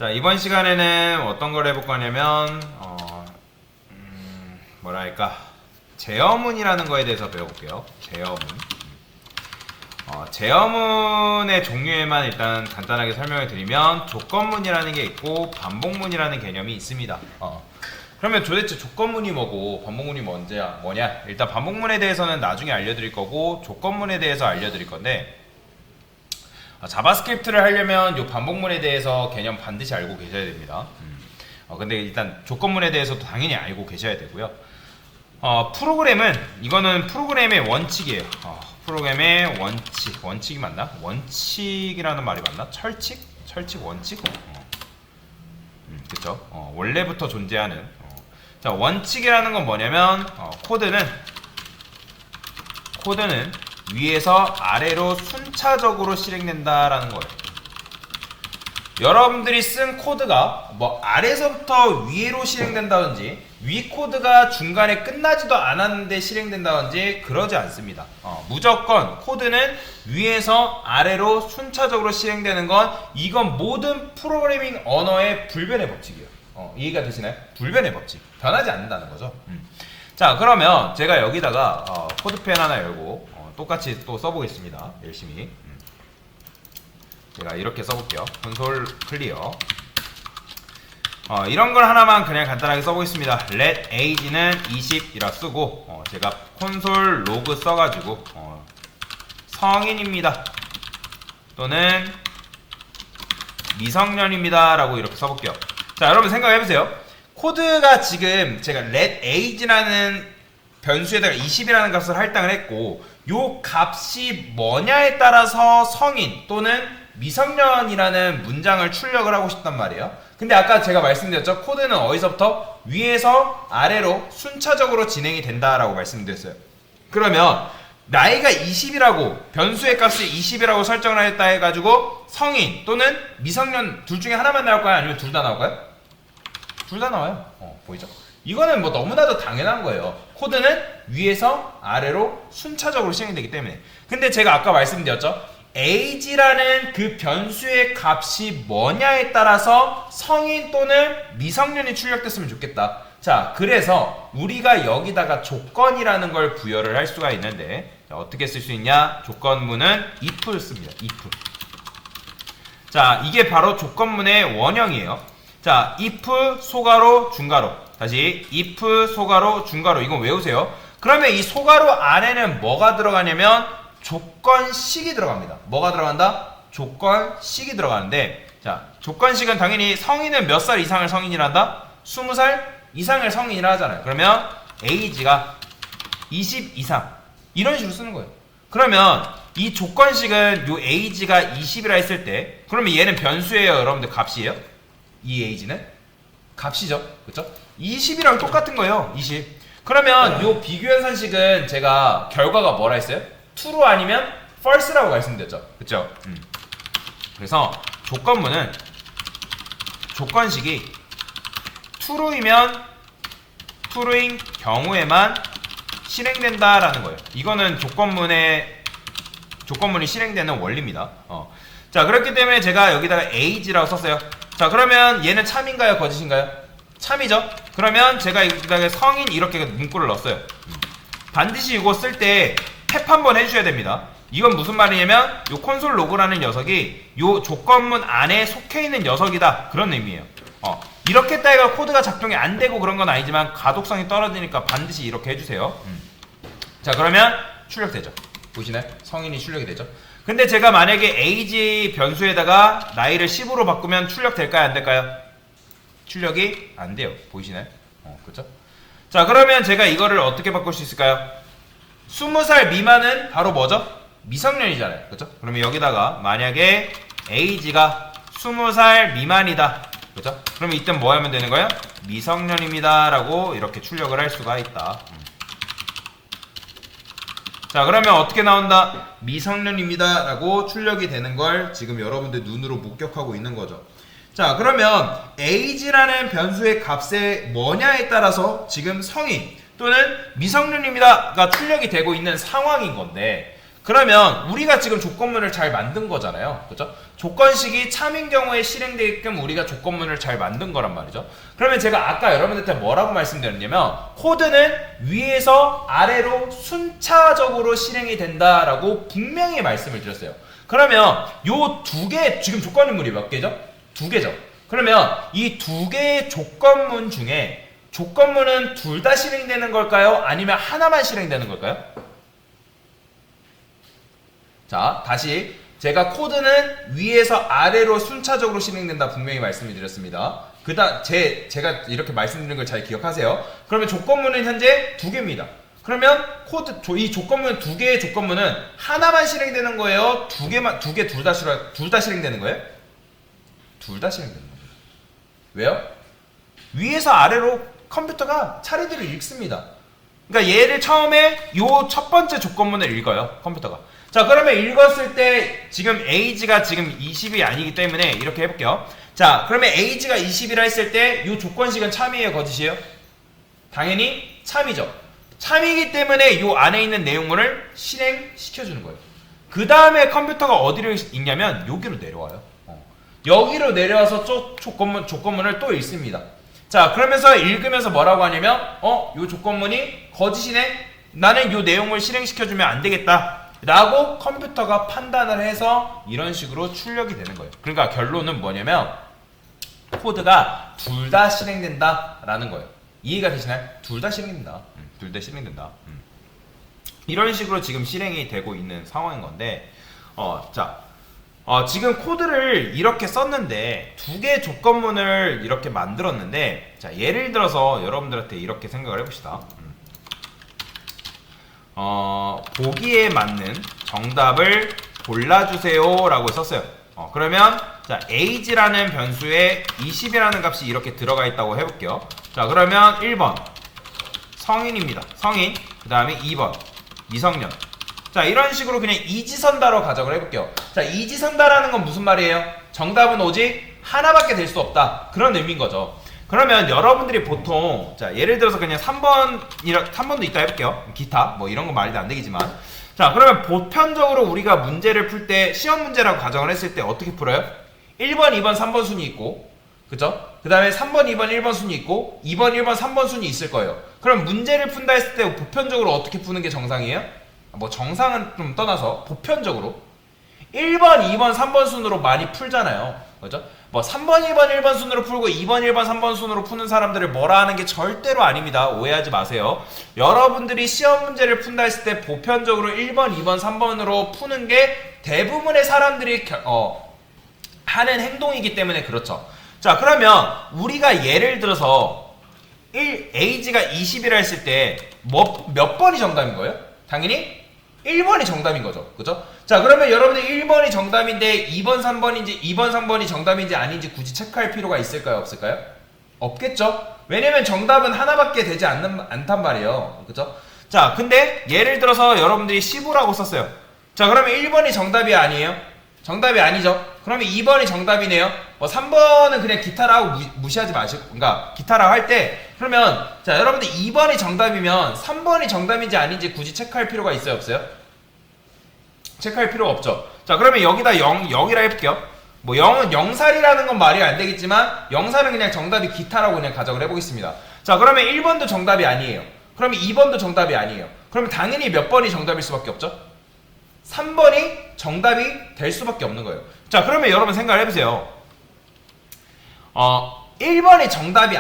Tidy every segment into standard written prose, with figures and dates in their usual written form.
자, 이번 시간에는 어떤 걸 해볼 거냐면 뭐랄까 제어문이라는 거에 대해서 배워볼게요. 제어문. 제어문의 종류에만 일단 간단하게 설명을 드리면 조건문이라는 게 있고 반복문이라는 개념이 있습니다. 그러면 도대체 조건문이 뭐고 반복문이 뭐냐? 일단 반복문에 대해서는 나중에 알려드릴 거고 조건문에 대해서 알려드릴 건데, 자바스크립트를 하려면 이 반복문에 대해서 개념 반드시 알고 계셔야 됩니다. 근데 일단 조건문에 대해서도 당연히 알고 계셔야 되고요. 프로그램은 이거는 프로그램의 원칙이에요. 프로그램의 원칙이 맞나? 원칙이라는 말이 맞나? 철칙 원칙? 그쵸? 원래부터 존재하는. 자, 원칙이라는 건 뭐냐면 코드는 위에서 아래로 순차적으로 실행된다라는 거예요. 여러분들이 쓴 코드가 뭐 아래서부터 위로 실행된다든지 위 코드가 중간에 끝나지도 않았는데 실행된다든지 그러지 않습니다. 무조건 코드는 위에서 아래로 순차적으로 실행되는 건 이건 모든 프로그래밍 언어의 불변의 법칙이에요. 이해가 되시나요? 불변의 법칙. 변하지 않는다는 거죠. 자, 그러면 제가 여기다가 코드펜 하나 열고 똑같이 또 써보겠습니다. 열심히. 제가 이렇게 써볼게요. 콘솔 클리어. 이런 걸 하나만 그냥 간단하게 써보겠습니다. let age는 20이라 쓰고 제가 콘솔 로그 써가지고 성인입니다 또는 미성년입니다 라고 이렇게 써볼게요. 자, 여러분 생각해보세요. 코드가 지금 제가 let age라는 변수에다가 20이라는 값을 할당을 했고 요 값이 뭐냐에 따라서 성인 또는 미성년이라는 문장을 출력을 하고 싶단 말이에요. 근데 아까 제가 말씀드렸죠. 코드는 어디서부터? 위에서 아래로 순차적으로 진행이 된다라고 말씀드렸어요. 그러면 나이가 20이라고 변수의 값을 20이라고 설정을 했다 해가지고 성인 또는 미성년 둘 중에 하나만 나올까요? 아니면 둘 다 나올까요? 둘 다 나와요. 보이죠? 이거는 뭐 너무나도 당연한 거예요. 코드는 위에서 아래로 순차적으로 실행되기 때문에. 근데 제가 아까 말씀드렸죠. age라는 그 변수의 값이 뭐냐에 따라서 성인 또는 미성년이 출력됐으면 좋겠다. 자, 그래서 우리가 여기다가 조건이라는 걸 부여를 할 수가 있는데, 자, 어떻게 쓸 수 있냐? 조건문은 if 씁니다. if. 자, 이게 바로 조건문의 원형이에요. 자, if 소가로 중가로. 다시 if 소가로 중가로. 이건 외우세요. 그러면 이 소가로 안에는 뭐가 들어가냐면 조건식이 들어갑니다. 뭐가 들어간다? 조건식이 들어가는데, 자, 조건식은 당연히 성인은 몇 살 이상을 성인이란다? 20살 이상을 성인이라 하잖아요. 그러면 age가 20 이상 이런 식으로 쓰는 거예요. 그러면 이 조건식은 요 age가 20이라 했을 때, 그러면 얘는 변수예요, 여러분들? 값이에요? 이 age는 값이죠, 그렇죠? 20이랑 똑같은 거예요. 20. 그러면 요 비교연산식은 제가 결과가 뭐라 했어요? true 아니면 false라고 말씀드렸죠, 그렇죠? 그래서 조건문은 조건식이 true인 경우에만 실행된다라는 거예요. 이거는 조건문이 실행되는 원리입니다. 자, 그렇기 때문에 제가 여기다가 age라고 썼어요. 자, 그러면 얘는 참인가요, 거짓인가요? 참이죠. 그러면 제가 여기다가 성인 이렇게 문구를 넣었어요. 반드시 이거 쓸 때 탭 한번 해주셔야 됩니다. 이건 무슨 말이냐면 요 콘솔 로그라는 녀석이 요 조건문 안에 속해 있는 녀석이다, 그런 의미예요. 이렇게 했다가 코드가 작동이 안 되고 그런 건 아니지만 가독성이 떨어지니까 반드시 이렇게 해주세요. 자, 그러면 출력되죠. 보시나요? 성인이 출력이 되죠. 근데 제가 만약에 age 변수에다가 나이를 10으로 바꾸면 출력될까요, 안 될까요? 출력이 안 돼요. 보이시나요? 그렇죠? 자, 그러면 제가 이거를 어떻게 바꿀 수 있을까요? 20살 미만은 바로 뭐죠? 미성년이잖아요. 그렇죠? 그러면 여기다가 만약에 age가 20살 미만이다. 그렇죠? 그럼 이때 뭐 하면 되는 거예요? 미성년입니다 라고 이렇게 출력을 할 수가 있다. 자, 그러면 어떻게 나온다? 미성년입니다 라고 출력이 되는 걸 지금 여러분들 눈으로 목격하고 있는 거죠. 자, 그러면 age라는 변수의 값에 뭐냐에 따라서 지금 성인 또는 미성년입니다가 출력이 되고 있는 상황인 건데, 그러면 우리가 지금 조건문을 잘 만든 거잖아요. 그죠? 조건식이 참인 경우에 실행되게끔 우리가 조건문을 잘 만든 거란 말이죠. 그러면 제가 아까 여러분들한테 뭐라고 말씀드렸냐면 코드는 위에서 아래로 순차적으로 실행이 된다라고 분명히 말씀을 드렸어요. 그러면 요 두 개 지금 조건문이 몇 개죠? 두 개죠. 그러면 이 두 개의 조건문 중에 조건문은 둘 다 실행되는 걸까요? 아니면 하나만 실행되는 걸까요? 자, 다시 제가 코드는 위에서 아래로 순차적으로 실행된다 분명히 말씀을 드렸습니다. 제가 이렇게 말씀드린 걸 잘 기억하세요. 그러면 조건문은 현재 두 개입니다. 그러면 이 조건문 두 개의 조건문은 하나만 실행되는 거예요? 둘 다 실행되는 거예요? 둘 다 실행되는 거예요. 왜요? 위에서 아래로 컴퓨터가 차례대로 읽습니다. 그러니까 얘를 처음에 요 첫 번째 조건문을 읽어요, 컴퓨터가. 자, 그러면 읽었을 때 지금 age가 지금 20이 아니기 때문에 이렇게 해볼게요. 자, 그러면 age가 20이라 했을 때 이 조건식은 참이에요, 거짓이에요? 당연히 참이죠. 참이기 때문에 이 안에 있는 내용물을 실행시켜주는 거예요. 그 다음에 컴퓨터가 어디로 읽냐면 여기로 내려와요. 여기로 내려와서 조건문을 또 읽습니다. 자, 그러면서 읽으면서 뭐라고 하냐면 이 조건문이 거짓이네? 나는 이 내용을 실행시켜주면 안 되겠다 라고 컴퓨터가 판단을 해서 이런 식으로 출력이 되는 거예요. 그러니까 결론은 뭐냐면 코드가 둘 다 실행된다 라는 거예요. 이해가 되시나요? 둘 다 실행된다. 둘 다 실행된다. 이런 식으로 지금 실행이 되고 있는 상황인 건데 지금 코드를 이렇게 썼는데 두 개의 조건문을 이렇게 만들었는데 자, 예를 들어서 여러분들한테 이렇게 생각을 해봅시다. 보기에 맞는 정답을 골라주세요 라고 썼어요. 그러면 자, age라는 변수에 20이라는 값이 이렇게 들어가 있다고 해볼게요. 자, 그러면 1번 성인입니다. 성인. 그 다음에 2번 미성년. 자, 이런 식으로 그냥 이지선다로 가정을 해볼게요. 자, 이지선다라는 건 무슨 말이에요? 정답은 오직 하나밖에 될 수 없다. 그런 의미인 거죠. 그러면 여러분들이 보통 자, 예를 들어서 그냥 3번도 있다 해볼게요. 기타 뭐 이런 거 말도 안 되겠지만 자, 그러면 보편적으로 우리가 문제를 풀 때 시험 문제라고 가정을 했을 때 어떻게 풀어요? 1번, 2번, 3번 순위 있고 그죠? 그 다음에 3번, 2번, 1번 순위 있고 2번, 1번, 3번 순위 있을 거예요. 그럼 문제를 푼다 했을 때 보편적으로 어떻게 푸는 게 정상이에요? 뭐 정상은 좀 떠나서 보편적으로 1번, 2번, 3번 순으로 많이 풀잖아요. 그죠? 뭐 3번, 2번, 1번 순으로 풀고 2번, 1번, 3번 순으로 푸는 사람들을 뭐라 하는 게 절대로 아닙니다. 오해하지 마세요. 여러분들이 시험 문제를 푼다 했을 때 보편적으로 1번, 2번, 3번으로 푸는 게 대부분의 사람들이 하는 행동이기 때문에 그렇죠. 자, 그러면 우리가 예를 들어서 age가 20이라 했을 때 몇 번이 정답인 거예요? 당연히 1번이 정답인 거죠. 그죠? 자, 그러면 여러분들 1번이 정답인데 2번, 3번이 정답인지 아닌지 굳이 체크할 필요가 있을까요? 없을까요? 없겠죠? 왜냐면 정답은 하나밖에 되지 않단 말이에요. 그죠? 자, 근데 예를 들어서 여러분들이 15라고 썼어요. 자, 그러면 1번이 정답이 아니에요? 정답이 아니죠? 그러면 2번이 정답이네요? 3번은 그냥 기타라고 무시하지 마시고, 그러니까 기타라고 할 때, 그러면, 자, 여러분들 2번이 정답이면 3번이 정답인지 아닌지 굳이 체크할 필요가 있어요? 없어요? 체크할 필요가 없죠. 자, 그러면 여기다 0이라 해볼게요. 뭐 0은 0살이라는 건 말이 안 되겠지만 0살은 그냥 정답이 기타라고 그냥 가정을 해보겠습니다. 자, 그러면 1번도 정답이 아니에요. 그러면 2번도 정답이 아니에요. 그러면 당연히 몇 번이 정답일 수밖에 없죠? 3번이 정답이 될 수밖에 없는 거예요. 자, 그러면 여러분 생각을 해보세요. 1번이 정답이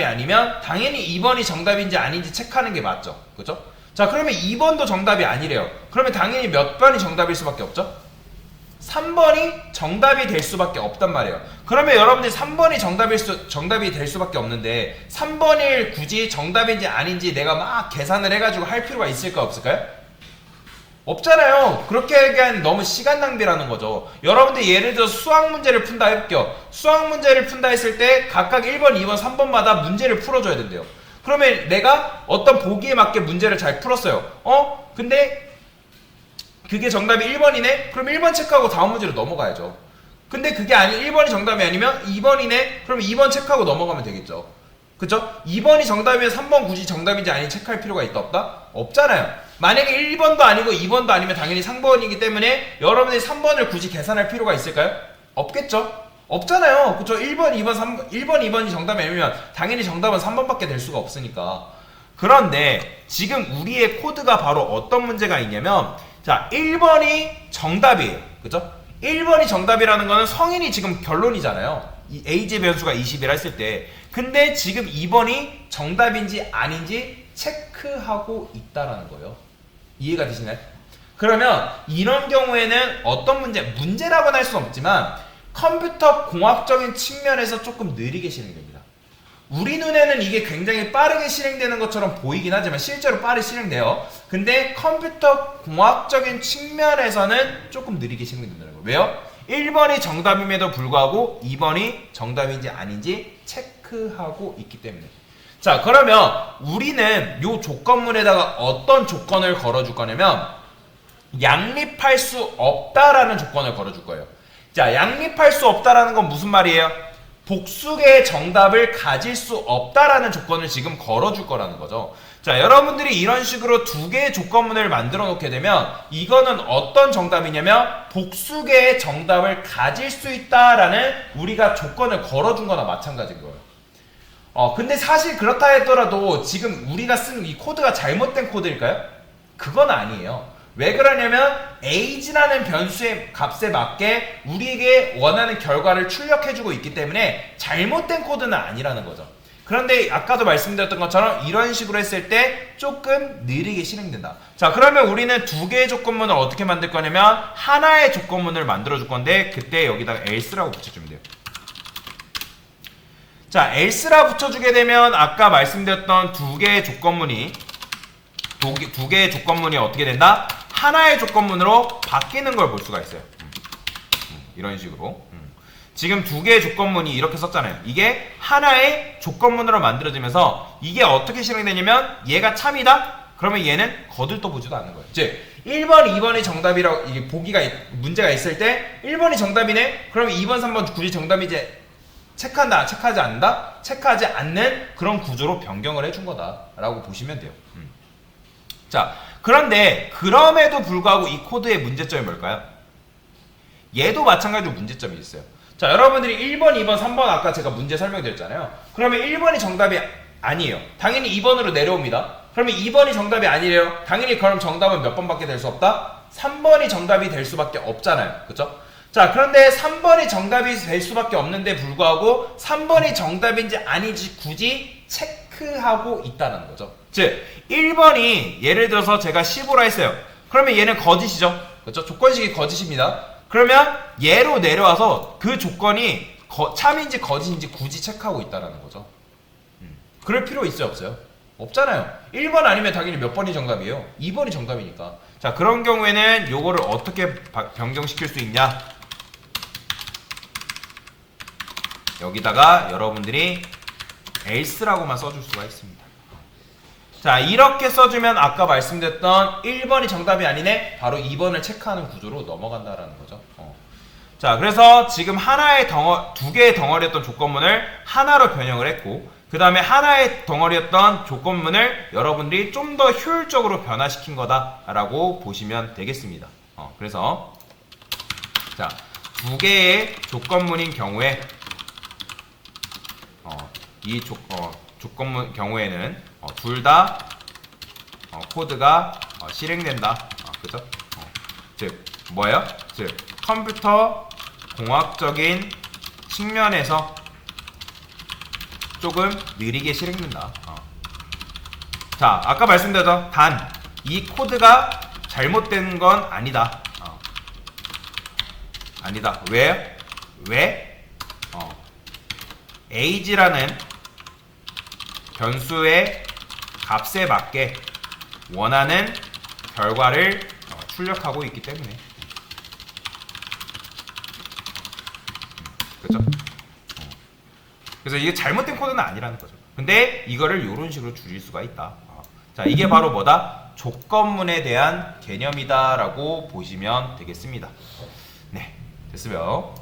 아니면 당연히 2번이 정답인지 아닌지 체크하는 게 맞죠. 그죠? 자, 그러면 2번도 정답이 아니래요. 그러면 당연히 몇 번이 정답일 수밖에 없죠? 3번이 정답이 될 수밖에 없단 말이에요. 그러면 여러분들이 3번이 정답이 될 수밖에 없는데 3번이 굳이 정답인지 아닌지 내가 막 계산을 해가지고 할 필요가 있을까 없을까요? 없잖아요. 그렇게 얘기하면 너무 시간 낭비라는 거죠. 여러분들 예를 들어 수학 문제를 푼다 해볼게요. 수학 문제를 푼다 했을 때 각각 1번, 2번, 3번마다 문제를 풀어줘야 된대요. 그러면 내가 어떤 보기에 맞게 문제를 잘 풀었어요. 근데 그게 정답이 1번이네? 그럼 1번 체크하고 다음 문제로 넘어가야죠. 근데 그게 1번이 정답이 아니면 2번이네? 그럼 2번 체크하고 넘어가면 되겠죠. 그쵸? 2번이 정답이면 3번 굳이 정답인지 아닌지 체크할 필요가 있다 없다? 없잖아요. 만약에 1번도 아니고 2번도 아니면 당연히 3번이기 때문에 여러분들이 3번을 굳이 계산할 필요가 있을까요? 없겠죠? 없잖아요. 그쵸? 1번, 2번, 3번, 1번, 2번이 정답이 아니면 당연히 정답은 3번밖에 될 수가 없으니까. 그런데 지금 우리의 코드가 바로 어떤 문제가 있냐면, 자, 1번이 정답이에요. 그죠? 1번이 정답이라는 거는 성인이 지금 결론이잖아요. 이 AJ 변수가 20이라 했을 때. 근데 지금 2번이 정답인지 아닌지 체크하고 있다라는 거예요. 이해가 되시나요? 그러면 이런 경우에는 어떤 문제라고는 할 수는 없지만 컴퓨터 공학적인 측면에서 조금 느리게 실행됩니다. 우리 눈에는 이게 굉장히 빠르게 실행되는 것처럼 보이긴 하지만 실제로 빠르게 실행돼요. 근데 컴퓨터 공학적인 측면에서는 조금 느리게 실행된다는 거예요. 왜요? 1번이 정답임에도 불구하고 2번이 정답인지 아닌지 체크하고 있기 때문에. 자, 그러면 우리는 이 조건문에다가 어떤 조건을 걸어줄 거냐면 양립할 수 없다라는 조건을 걸어줄 거예요. 자, 양립할 수 없다라는 건 무슨 말이에요? 복수개의 정답을 가질 수 없다라는 조건을 지금 걸어줄 거라는 거죠. 자, 여러분들이 이런 식으로 두 개의 조건문을 만들어 놓게 되면 이거는 어떤 정답이냐면 복수개의 정답을 가질 수 있다라는 우리가 조건을 걸어준 거나 마찬가지인 거예요. 근데 사실 그렇다 하더라도 지금 우리가 쓴 이 코드가 잘못된 코드일까요? 그건 아니에요. 왜 그러냐면 age라는 변수의 값에 맞게 우리에게 원하는 결과를 출력해주고 있기 때문에 잘못된 코드는 아니라는 거죠. 그런데 아까도 말씀드렸던 것처럼 이런 식으로 했을 때 조금 느리게 실행된다. 자, 그러면 우리는 두 개의 조건문을 어떻게 만들 거냐면 하나의 조건문을 만들어 줄 건데 그때 여기다가 else라고 붙여주면 돼요. 자, else라 붙여주게 되면 아까 말씀드렸던 두 개의 조건문이 어떻게 된다? 하나의 조건문으로 바뀌는 걸 볼 수가 있어요. 이런 식으로. 지금 두 개의 조건문이 이렇게 썼잖아요. 이게 하나의 조건문으로 만들어지면서 이게 어떻게 실행되냐면 얘가 참이다? 그러면 얘는 거들떠보지도 않는 거예요. 즉 1번, 2번이 정답이라고 이게 문제가 있을 때 1번이 정답이네? 그러면 2번, 3번 굳이 정답이지 체크한다, 체크하지 않는다? 체크하지 않는 그런 구조로 변경을 해준 거다라고 보시면 돼요. 자, 그런데 그럼에도 불구하고 이 코드의 문제점이 뭘까요? 얘도 마찬가지로 문제점이 있어요. 자, 여러분들이 1번, 2번, 3번 아까 제가 문제 설명드렸잖아요. 그러면 1번이 정답이 아니에요. 당연히 2번으로 내려옵니다. 그러면 2번이 정답이 아니래요. 당연히 그럼 정답은 몇 번밖에 될 수 없다? 3번이 정답이 될 수밖에 없잖아요. 그쵸? 자, 그런데 3번이 정답이 될 수밖에 없는데 불구하고 3번이 정답인지 아닌지 굳이 체크하고 있다는 거죠. 즉 1번이 예를 들어서 제가 15라 했어요. 그러면 얘는 거짓이죠. 그렇죠? 조건식이 거짓입니다. 그러면 얘로 내려와서 그 조건이 참인지 거짓인지 굳이 체크하고 있다는 거죠. 그럴 필요 있어요, 없어요? 없잖아요. 1번 아니면 당연히 몇 번이 정답이에요? 2번이 정답이니까. 자, 그런 경우에는 요거를 어떻게 변경시킬 수 있냐? 여기다가 여러분들이 else라고만 써줄 수가 있습니다. 자, 이렇게 써주면 아까 말씀드렸던 1번이 정답이 아니네? 바로 2번을 체크하는 구조로 넘어간다라는 거죠. 자, 그래서 지금 두 개의 덩어리였던 조건문을 하나로 변형을 했고 그 다음에 하나의 덩어리였던 조건문을 여러분들이 좀 더 효율적으로 변화시킨 거다라고 보시면 되겠습니다. 그래서 자, 두 개의 조건문인 경우에 이 조건문 경우에는 둘 다 코드가 실행된다. 그죠? 즉 뭐예요? 즉 컴퓨터 공학적인 측면에서 조금 느리게 실행된다. 자, 아까 말씀드렸죠. 단 이 코드가 잘못된 건 아니다. 아니다. 왜? age라는 변수의 값에 맞게 원하는 결과를 출력하고 있기 때문에. 그렇죠? 그래서 이게 잘못된 코드는 아니라는 거죠. 근데 이거를 이런 식으로 줄일 수가 있다. 자, 이게 바로 뭐다? 조건문에 대한 개념이다라고 보시면 되겠습니다. 네, 됐으면